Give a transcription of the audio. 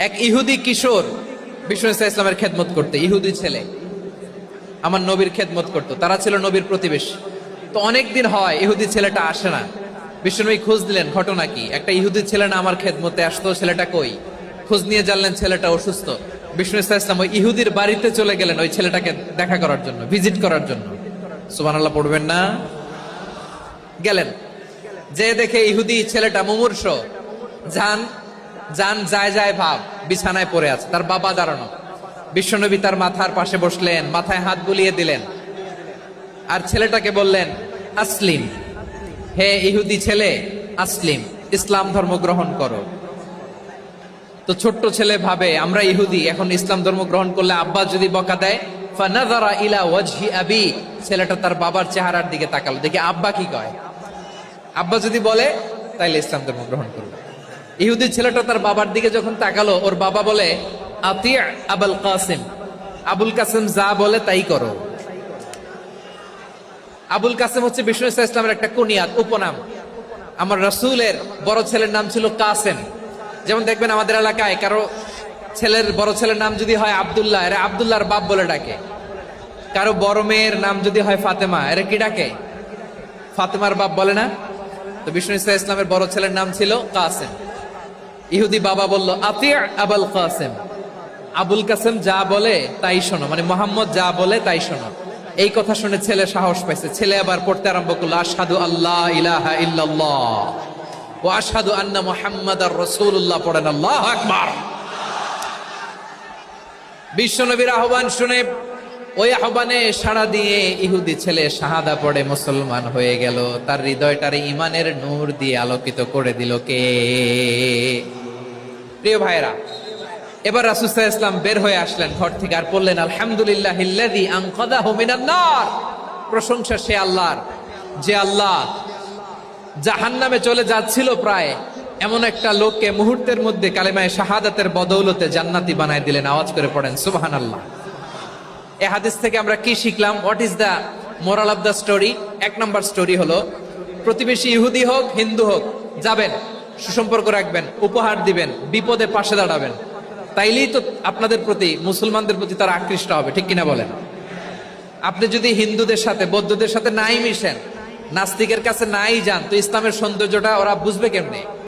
এক ইহুদি কিশোর বিষ্ণু ইসলামের খেদমত করতে, ইহুদি ছেলে আমার নবীর খেদমত করতো। তারা ছিল নবীর প্রতিবেশী। তো অনেকদিন হয় ইহুদি ছেলেটা আসে না। বিষ্ণুনবী খোঁজ দিলেন, ঘটনা কি? একটা ইহুদি ছেলে না আমার খেদমতে আসতো, ছেলেটা কই? খোঁজ নিয়ে জানলেন ছেলেটা অসুস্থ। বিষ্ণু ইসলাম ওই ইহুদির বাড়িতে চলে গেলেন ওই ছেলেটাকে দেখা করার জন্য, ভিজিট করার জন্য। সুবহানাল্লাহ পড়বেন না? গেলেন, যে দেখে ইহুদি ছেলেটা মুমূর্ষ, জান জান যায় যায় ভাব, বিছানায় পড়ে আছে, তার বাবা দাঁড়ানো। বিশ্বনবী তার মাথার পাশে বসলেন, মাথায় হাত বুলিয়ে দিলেন, আর ছেলেটাকে বললেন, আসলিম, হে ইহুদি ছেলে, আসলিম, ইসলাম ধর্ম গ্রহণ করো। তো ছোট্ট ছেলে ভাবে আমরা ইহুদি, এখন ইসলাম ধর্ম গ্রহণ করলে আব্বা যদি বকা দেয়। ফানাযারা ইলা ওয়াজহি আবি, ছেলেটা তার বাবার চেহারার দিকে তাকালো, দেখি আব্বা কি কয়। আব্বা যদি বলে তাইলে ইসলাম ধর্ম গ্রহণ করবে। ইহুদি ছেলেটা তার বাবার দিকে যখন তাকালো, ওর বাবা বলে, আতি আবুল কাসিম, আবুল কাসিম যা বলে তাই করো। আবুল কাসিম হচ্ছে বিষ্ণু ইসলামের একটা কুনিয়াত, উপনাম। আমার রাসূলের বড় ছেলের নাম ছিল কাসেম। যেমন দেখবেন আমাদের এলাকায় কারো ছেলের বড় ছেলের নাম যদি হয় আব্দুল্লাহ, এরা আব্দুল্লাহর বাপ বলে ডাকে। কারো বড় মেয়ের নাম যদি হয় ফাতেমা, এরা কি ডাকে? ফাতেমার বাপ বলে না? তো বিষ্ণু ইসলামের বড় ছেলের নাম ছিল কাসেম। ইহুদি বাবা বলল, আতি আবুল কাসেম, আবুল কাসেম যা বলে তাই শোনো, মানে মোহাম্মদ যা বলে তাই শোনো। এই কথা শুনে ছেলে সাহস পাইছে। ছেলে আবার পড়তে আরম্ভ করলো, আশহাদু আল্লাহ ইলাহা ইল্লাল্লাহ ওয়া আশহাদু আন্না মুহাম্মাদার রাসূলুল্লাহ। পড়েন আল্লাহু আকবার। বিশ্বনবীর আহ্বান শুনে, ওই আহ্বানে সাড়া দিয়ে ইহুদি ছেলে শাহাদা পড়ে মুসলমান হয়ে গেল। তার হৃদয়টারে ঈমানের নূর দিয়ে আলোকিত করে দিল কে? প্রিয় ভাইরা, এবার রাসূল সাল্লাল্লাহু আলাইহি ওয়াসাল্লাম বের হয়ে আসলেন ঘর থেকে, আর বললেন, আলহামদুলিল্লাহিল্লাযী আনকাযাহু মিনান নার। প্রশংসা সে আল্লাহর, যে আল্লাহ জাহান্নামে চলে যাচ্ছিল প্রায় এমন একটা লোককে মুহূর্তের মধ্যে কালেমায়ে শাহাদাতের বদৌলতে জান্নাতি বানায় দিলেন। আওয়াজ করে পড়েন সুবহানাল্লাহ। এই হাদিস থেকে আমরা কি শিখলাম? What is the moral of the story? এক নম্বর স্টোরি হলো, প্রতিবেশী ইহুদি হোক হিন্দু হোক, যাবেন, সুসম্পর্ক রাখবেন, উপহার দিবেন, বিপদে পাশে দাঁড়াবেন। তাইলেই তো আপনাদের প্রতি, মুসলমানদের প্রতি তারা আকৃষ্ট হবে, ঠিক কিনা বলেন? আপনি যদি হিন্দুদের সাথে বৌদ্ধদের সাথে নাই মিশেন, নাস্তিকের কাছে নাই যান, তো ইসলামের সৌন্দর্যটা ওরা বুঝবে কেমনে?